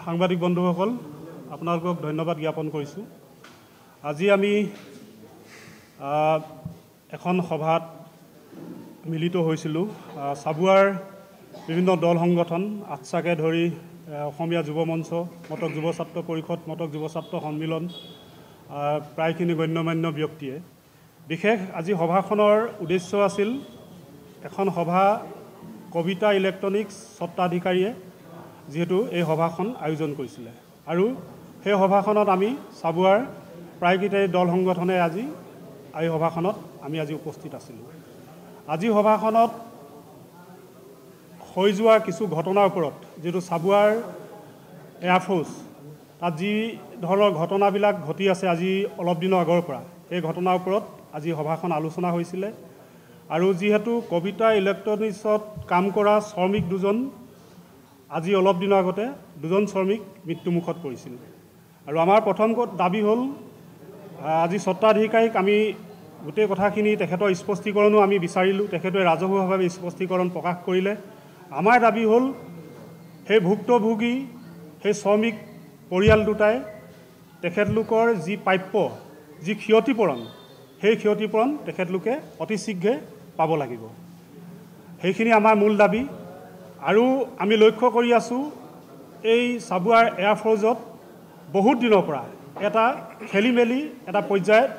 সাংবাদিক বন্ধুসকল আপোনালোকক ধন্যবাদ জ্ঞাপন কৰিছোঁ। আজি আমি এখন সভাত মিলিত হৈছিলোঁ। চাবুৱাৰ বিভিন্ন দল সংগঠন আটছাকে ধৰি অসমীয়া যুৱ মঞ্চ, মটক যুৱ ছাত্ৰ পৰিষদ, মটক যুৱ ছাত্ৰ সন্মিলন, প্ৰায়খিনি গণ্যমান্য ব্যক্তিয়ে। বিশেষ আজি সভাখনৰ উদ্দেশ্য আছিল এখন সভা কবিতা ইলেক্ট্ৰনিক্স স্বত্বাধিকাৰীয়ে যিহেতু এই সভাখন আয়োজন কৰিছিলে আৰু সেই সভাখনত আমি চাবুৱাৰ প্ৰায়কেইটাই দল সংগঠনে আজি এই সভাখনত আমি আজি উপস্থিত আছিলোঁ। আজি সভাখনত হৈ যোৱা কিছু ঘটনাৰ ওপৰত যিটো চাবুৱাৰ এয়াৰফ'ৰ্চ তাত যি ধৰণৰ ঘটনাবিলাক ঘটি আছে আজি অলপ দিনৰ আগৰ পৰা, সেই ঘটনাৰ ওপৰত আজি সভাখন আলোচনা হৈছিলে। আৰু যিহেতু কবিতা ইলেক্ট্ৰনিক্সত কাম কৰা শ্ৰমিক দুজন আজি অলপ দিনৰ আগতে দুজন শ্ৰমিক মৃত্যুমুখত পৰিছিল। আৰু আমাৰ প্ৰথম দাবী হ'ল আজি স্বত্বাধিকাৰীক আমি গোটেই কথাখিনি তেখেতৰ স্পষ্টীকৰণো আমি বিচাৰিলোঁ। তেখেতে ৰাজহুৱাভাৱে স্পষ্টীকৰণ প্ৰকাশ কৰিলে। আমাৰ দাবী হ'ল সেই ভুক্তভোগী সেই শ্ৰমিক পৰিয়াল দুটাই তেখেতলোকৰ যি প্ৰাপ্য যি ক্ষতিপূৰণ, সেই ক্ষতিপূৰণ তেখেতলোকে অতি শীঘ্ৰে পাব লাগিব। সেইখিনি আমাৰ মূল দাবী। আৰু আমি লক্ষ্য কৰি আছোঁ এই চাবুৱাৰ এয়াৰফ'ৰ্চত বহুত দিনৰ পৰা এটা খেলি মেলি এটা পৰ্যায়ত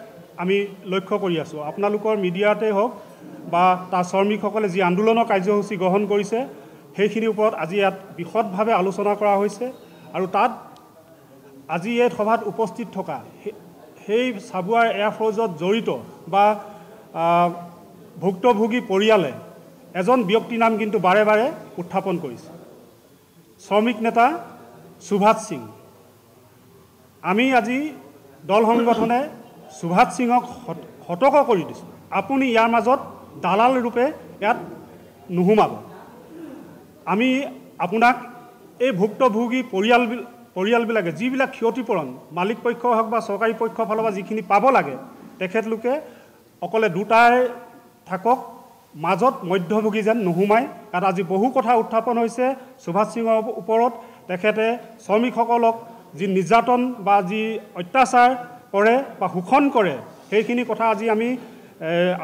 আমি লক্ষ্য কৰি আছোঁ। আপোনালোকৰ মিডিয়াতে হওক বা তাৰ শ্ৰমিকসকলে যি আন্দোলনৰ কাৰ্যসূচী গ্ৰহণ কৰিছে সেইখিনিৰ ওপৰত আজি ইয়াত বিশদভাৱে আলোচনা কৰা হৈছে। আৰু তাত আজি এই সভাত উপস্থিত থকা সেই চাবুৱাৰ এয়াৰফ'ৰ্চত জড়িত বা ভুক্তভোগী পৰিয়ালে এজন ব্যক্তিৰ নাম কিন্তু বাৰে বাৰে উত্থাপন কৰিছে, শ্ৰমিক নেতা সুভাষ সিং। আমি আজি দল সংগঠনে সুভাষ সিঙক সতৰ্ক কৰি দিছোঁ, আপুনি ইয়াৰ মাজত দালাল ৰূপে ইয়াত নোসোমাব। আমি আপোনাক এই ভুক্তভোগী পৰিয়ালবিলাকে যিবিলাক ক্ষতিপূৰণ মালিক পক্ষ হওক বা চৰকাৰী পক্ষৰ ফালৰ পৰা যিখিনি পাব লাগে, তেখেতলোকে অকলে দুটাই থাকক, মাজত মধ্যভোগী যেন নোসোমায়। কাৰণ আজি বহু কথা উত্থাপন হৈছে সুভাষ সিঙৰ ওপৰত। তেখেতে শ্ৰমিকসকলক যি নিৰ্যাতন বা যি অত্যাচাৰ কৰে বা শোষণ কৰে, সেইখিনি কথা আজি আমি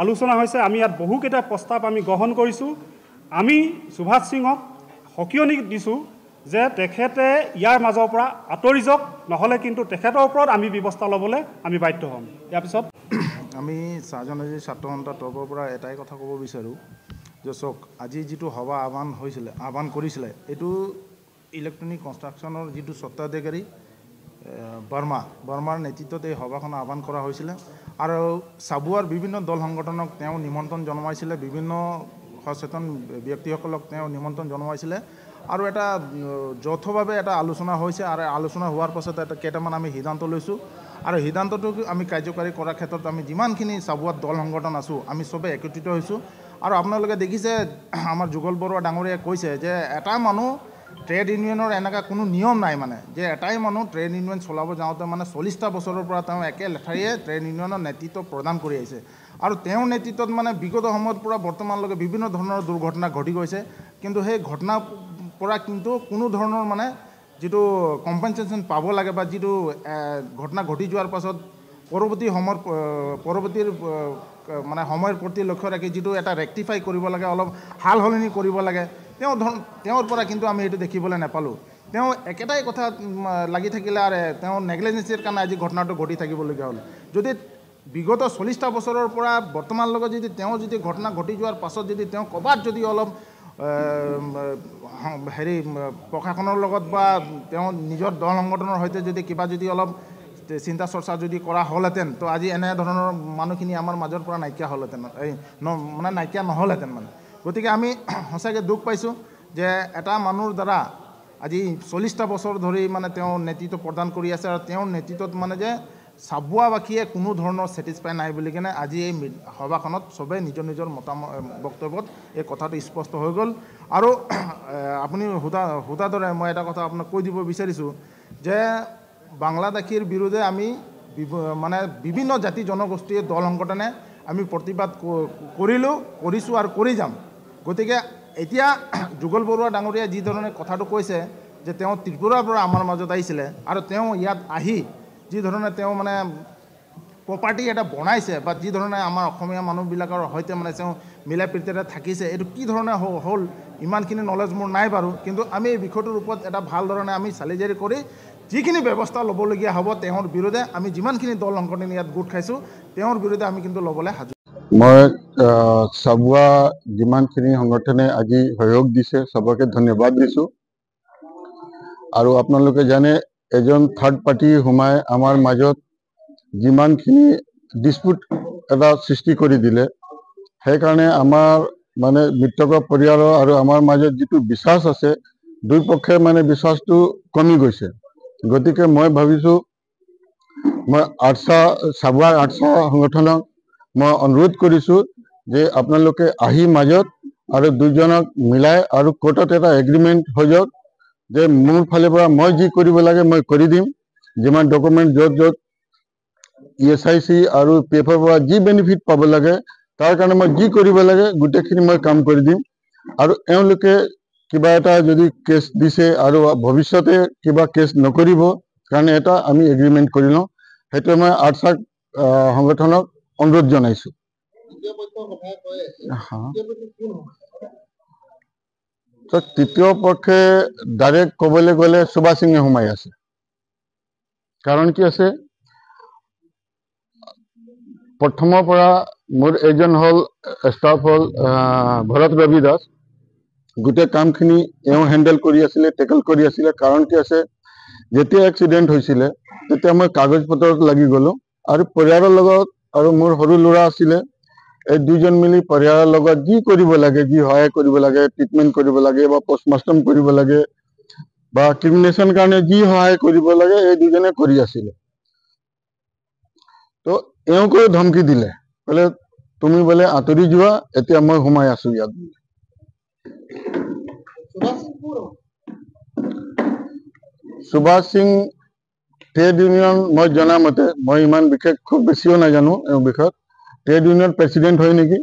আলোচনা হৈছে। আমি ইয়াত বহুকেইটা প্ৰস্তাৱ আমি গ্ৰহণ কৰিছোঁ। আমি সুভাষ সিঙক সকিয়নি দিছোঁ যে তেখেতে ইয়াৰ মাজৰ পৰা আঁতৰি যাওক, নহ'লে কিন্তু তেখেতৰ ওপৰত আমি ব্যৱস্থা ল'বলৈ আমি বাধ্য হ'ম। ইয়াৰ পিছত আমি চাহজাহানী ছাত্ৰ সন্থাৰ তৰফৰ পৰা এটাই কথা ক'ব বিচাৰোঁ যে চাওক, আজি যিটো সভা আহ্বান কৰিছিলে এইটো ইলেক্ট্ৰনিক কনষ্ট্ৰাকশ্যনৰ যিটো স্বত্বাধিকাৰী বৰ্মাৰ নেতৃত্বত এই সভাখন আহ্বান কৰা হৈছিলে। আৰু চাবুৱাৰ বিভিন্ন দল সংগঠনক তেওঁ নিমন্ত্ৰণ জনাইছিলে, বিভিন্ন সচেতন ব্যক্তিসকলক তেওঁ নিমন্ত্ৰণ জনাইছিলে। আৰু এটা যৌথভাৱে এটা আলোচনা হৈছে। আৰু আলোচনা হোৱাৰ পাছত এটা কেইটামান আমি সিদ্ধান্ত লৈছোঁ। আৰু সিদ্ধান্তটো আমি কাৰ্যকাৰী কৰাৰ ক্ষেত্ৰত আমি যিমানখিনি চাবুৱাত দল সংগঠন আছোঁ আমি চবেই একত্ৰিত হৈছোঁ। আৰু আপোনালোকে দেখিছে আমাৰ যুগল বৰুৱা ডাঙৰীয়াই কৈছে যে এটা মানুহ ট্ৰেড ইউনিয়নৰ এনেকুৱা কোনো নিয়ম নাই, মানে যে এটাই মানুহ ট্ৰেড ইউনিয়ন চলাব যাওঁতে মানে 40টা বছৰৰ পৰা তেওঁ একে লেঠাৰিয়ে ট্ৰেড ইউনিয়নৰ নেতৃত্ব প্ৰদান কৰি আহিছে। আৰু তেওঁৰ নেতৃত্বত মানে বিগত সময়ৰ পৰা বৰ্তমানলৈকে বিভিন্ন ধৰণৰ দুৰ্ঘটনা ঘটি গৈছে। কিন্তু সেই ঘটনাৰ পৰা কিন্তু কোনো ধৰণৰ মানে যিটো কম্পেনচেশ্যন পাব লাগে বা যিটো ঘটনা ঘটি যোৱাৰ পাছত পৰৱৰ্তী সময়ৰ প্ৰতি লক্ষ্য ৰাখি যিটো এটা ৰেক্টিফাই কৰিব লাগে, অলপ সাল সলনি কৰিব লাগে, তেওঁৰ পৰা কিন্তু আমি এইটো দেখিবলৈ নাপালোঁ। তেওঁ একেটাই কথা লাগি থাকিলে আৰু তেওঁ নেগলিজেঞ্চিৰ কাৰণে আজি ঘটনাটো ঘটি থাকিবলগীয়া হ'ল। যদি বিগত 40টা বছৰৰ পৰা বৰ্তমানলৈকে যদি তেওঁ যদি ঘটনা ঘটি যোৱাৰ পাছত যদি তেওঁ ক'ৰবাত যদি অলপ প্ৰশাসনৰ লগত বা তেওঁ নিজৰ দল সংগঠনৰ সৈতে যদি কিবা যদি অলপ চিন্তা চৰ্চা যদি কৰা হ'লহেঁতেন, তো আজি এনেধৰণৰ মানুহখিনি আমাৰ মাজৰ পৰা নাইকিয়া হ'লহেঁতেন, মানে নাইকিয়া নহ'লহেঁতেন মানে। গতিকে আমি সঁচাকৈ দুখ পাইছোঁ যে এটা মানুহৰ দ্বাৰা আজি 40টা বছৰ ধৰি মানে তেওঁ নেতৃত্ব প্ৰদান কৰি আছে। আৰু তেওঁৰ নেতৃত্বত মানে যে চাবুৱাবাসীয়ে কোনো ধৰণৰ ছেটিছফাই নাই বুলি কিনে আজি এই সভাখনত চবেই নিজৰ নিজৰ বক্তব্যত এই কথাটো স্পষ্ট হৈ গ'ল। আৰু আপুনি সোধা দৰে মই এটা কথা আপোনাক কৈ দিব বিচাৰিছোঁ যে বাংলাদেশীৰ বিৰুদ্ধে আমি মানে বিভিন্ন জাতি জনগোষ্ঠীৰ দল সংগঠনে আমি প্ৰতিবাদ কৰিছোঁ আৰু কৰি যাম। গতিকে এতিয়া যুগল বৰুৱা ডাঙৰীয়াই যি ধৰণে কথাটো কৈছে যে তেওঁ ত্ৰিপুৰাৰ পৰা আমাৰ মাজত আহিছিলে আৰু তেওঁ ইয়াত আহি যি ধৰণে তেওঁ মানে প্ৰপাৰ্টি এটা বনাইছে বা যি ধৰণে আমাৰ অসমীয়া মানুহবিলাকৰ সৈতে মানে তেওঁ মিলা প্ৰীতিৰে থাকিছে, এইটো কি ধৰণে হ'ল ইমানখিনি নলেজ মোৰ নাই বাৰু, কিন্তু আমি এই বিষয়টোৰ ওপৰত এটা ভাল ধৰণে আমি চালিজাৰি কৰি যিখিনি ব্যৱস্থা ল'বলগীয়া হ'ব তেওঁৰ বিৰুদ্ধে আমি যিমানখিনি দল সংগঠন ইয়াত গোট খাইছোঁ তেওঁৰ বিৰুদ্ধে আমি কিন্তু ল'বলৈ সাজু। মই চাবুৱা যিমানখিনি সংগঠনে আজি সহযোগ দিছে চবকে ধন্যবাদ দিছোঁ। আৰু আপোনালোকে জানে এজন থাৰ্ড পাৰ্টি সোমাই আমাৰ মাজত যিমানখিনি ডিস্পুট এটা সৃষ্টি কৰি দিলে, সেইকাৰণে আমাৰ মানে মৃতকৰ পৰিয়ালৰ আৰু আমাৰ মাজত যিটো বিশ্বাস আছে দুই পক্ষে মানে বিশ্বাসটো কমি গৈছে। গতিকে মই ভাবিছোঁ মই চাবুৱাৰ আৰ্টছা সংগঠনক মই অনুৰোধ কৰিছোঁ যে আপোনালোকে আহি মাজত আৰু দুজনক মিলাই আৰু কোৰ্টত এটা এগ্ৰিমেণ্ট হৈ যাওক যে মোৰ ফালৰ পৰা মই যি কৰিব লাগে মই কৰি দিম, যিমান ডকুমেণ্ট য'ত ESIC আৰু PFৰ পৰা যি বেনিফিট পাব লাগে তাৰ কাৰণে মই যি কৰিব লাগে গোটেইখিনি মই কাম কৰি দিম। আৰু এওঁলোকে কিবা এটা যদি কেছ দিছে আৰু ভৱিষ্যতে কিবা কেছ নকৰিব কাৰণে এটা আমি এগ্ৰিমেণ্ট কৰি লওঁ, সেইটো মই আৰ্টছা সংগঠনক অনুৰোধ জনাইছোঁ। তৃতীয় পক্ষে ডাইৰেক্ট ক'বলৈ গ'লে সুভাষ সিঙে সোমাই আছে। কাৰণ কি আছে, প্ৰথমৰ পৰা মোৰ এজন হ'ল ষ্টাফ হ'ল ভৰত ৰবি দাস। গোটেই কামখিনি এওঁ হেণ্ডেল কৰি আছিলে, টেকল কৰি আছিলে। কাৰণ কি আছে, যেতিয়া এক্সিডেণ্ট হৈছিলে তেতিয়া মই কাগজ পত্ৰত লাগি গ'লোঁ আৰু পৰিয়ালৰ লগত আৰু মোৰ সৰু ল'ৰা আছিলে, এই দুজন মিলি পৰিয়ালৰ লগত যি কৰিব লাগে, যি সহায় কৰিব লাগে, ট্ৰিটমেণ্ট কৰিব লাগে বা পষ্টমৰ্টেম কৰিব লাগে বা ক্ৰিমিনেশ্যন কাৰণে যি সহায় কৰিব লাগে এই দুজনে কৰি আছিলে। তো এওঁকো ধমকি দিলে, ক'লে তুমি বোলে আঁতৰি যোৱা, এতিয়া মই সোমাই আছো ইয়াত। সুভাষ সিং ট্ৰেড ইউনিয়ন, মই জনা মতে, মই ইমান বিশেষ খুব বেছিও নাজানো এওঁৰ বিষয়ত, ট্ৰেড ইউনিয়ন প্ৰেচিডেণ্ট হয় নেকি।